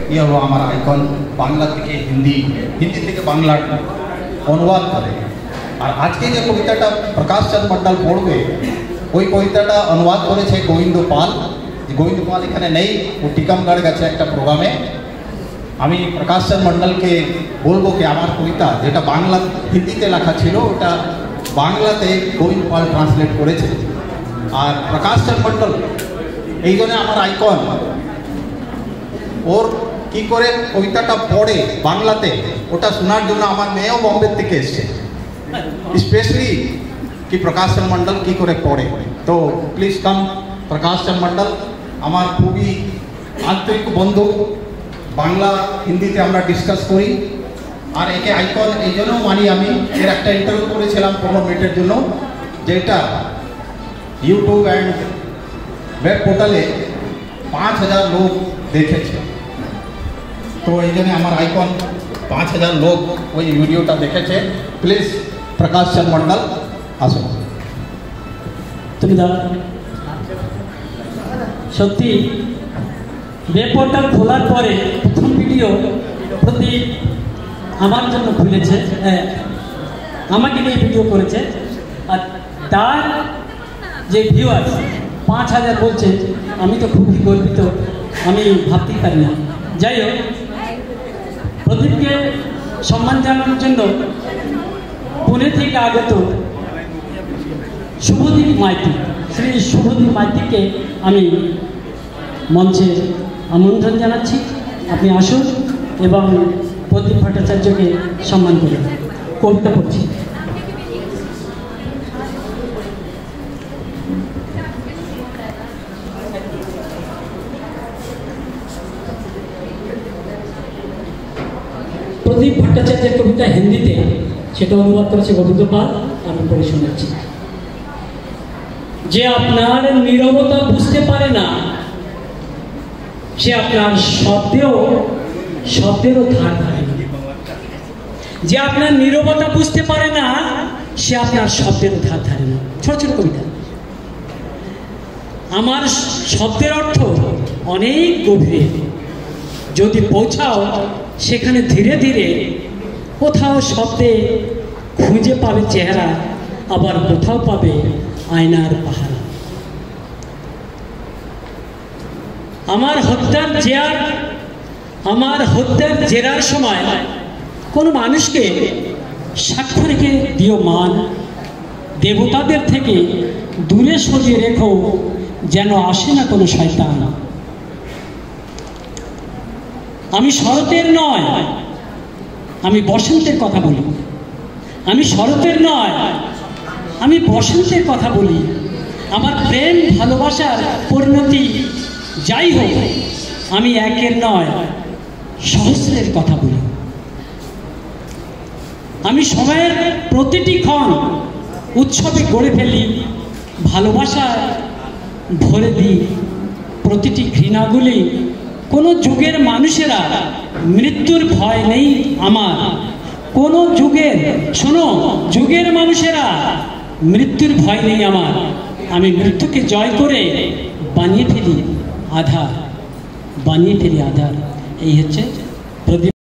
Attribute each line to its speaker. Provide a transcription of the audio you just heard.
Speaker 1: ये हलो हमारा आइकन बांगला থেকে हिंदी हिंदी থেকে बांगला अनुवाद करे और आज के जो कविताटा प्रकाश चंद्र मंडल पढ़बे ওই কবিতাটা অনুবাদ করেছে গোবিন্দ পাল। গোবিন্দ পাল এখানে নেই, ও টিকামগড় গেছে একটা প্রোগ্রামে। আমি প্রকাশ চন্দ্র মন্ডলকে বলবো কি আমার কবিতা যেটা বাংলা হিন্দিতে লেখা ছিল ওটা বাংলাতে গোবিন্দ পাল ট্রান্সলেট করেছে। আর প্রকাশ চন্দ্র মন্ডল এই জন্য আমার আইকন। ওর কি করে কবিতাটা পড়ে বাংলাতে ওটা শোনার জন্য আমার মেয়েও বম্বে থেকে এসছে, স্পেশালি कि प्रकाश चंद्र मंडल की करे पढ़े। तो प्लीज कम प्रकाश चंद्र मंडल আমার খুবই আন্তরিক বন্ধু। বাংলা হিন্দিতে আমরা ডিসকাস করি আর একে আইকন এই জন্য মানি। আমি এর একটা ইন্টারভিউ করেছিলাম 15 মিনিটের জন্য, যেটা ইউটিউব অ্যান্ড ওয়েব পোর্টালে 5000 লোক দেখেছে। তো এই জন্য আমার আইকন 5000 লোক ওই ভিডিওটা দেখেছে। প্লিজ প্রকাশ চন্দ্র মন্ডল আসুন।
Speaker 2: তুমি দাঁড়া। সত্যি ওয়েব পোর্টাল খোলার পরে প্রথম ভিডিও প্রতি আমার জন্য খুলেছে, আমাকে নিয়ে ভিডিও করেছে। আর তার যে ভিউয়ার্স 5000 বলছে, আমি তো খুবই গর্বিত, আমি ভাবতেই পারি না। যাই হোক, প্রদীপকে সম্মান জানানোর জন্য পুনে থেকে আগত শুভদীপ মাইতি, শ্রী শুভদীপ মাইতিকে আমি মঞ্চে আমন্ত্রণ জানাচ্ছি। আপনি আসুন এবং প্রদীপ ভট্টাচার্যকে সম্মান করুন। কবিতা পড়ছি। প্রদীপ ভট্টাচার্যের কবিতা হিন্দিতে, সেটা অনুবাদ করেছে গোবিন্দ পাল। আমি পড়ে শোনাচ্ছি। যে আপনার নীরবতা বুঝতে পারে না, সে আপনার শব্দেরও ধার ধারে না। যে আপনার নীরবতা বুঝতে পারে না, সে আপনার শব্দেরও ধার ধারে না। ছোট ছোট কবিতা। আমার শব্দের অর্থ অনেক গভীরে, যদি পৌঁছাও সেখানে ধীরে ধীরে কোথাও শব্দে খুঁজে পাবে চেহারা, আবার কোথাও পাবে আয়নার পাহারা। আমার হত্যার জেরার সময় কোনো মানুষকে সাক্ষ্য রেখে দিও মান, দেবতাদের থেকে দূরে সরিয়ে রেখো, যেন আসে না কোনো শয়তান। আমি শরতের নয়, আমি বসন্তের কথা বলি। আমি শরতের নয়, আমি বসন্তের কথা বলি। আমার প্রেম ভালোবাসার পরিণতি যাই হোক, আমি একের নয় সহস্রের কথা বলি। আমি সময়ের প্রতিটি ক্ষণ উৎসবে গড়ে ফেলি, ভালোবাসায় ভরে দিই প্রতিটি ঘৃণাগুলি। কোনো যুগের মানুষেরা মৃত্যুর ভয় নেই আমার, কোনো যুগের মানুষেরা মৃত্যুর ভয় নেই আমার। আমি মৃত্যুকে জয় করে বানিয়ে ফেলি আধার। এই হচ্ছে প্রদীপ।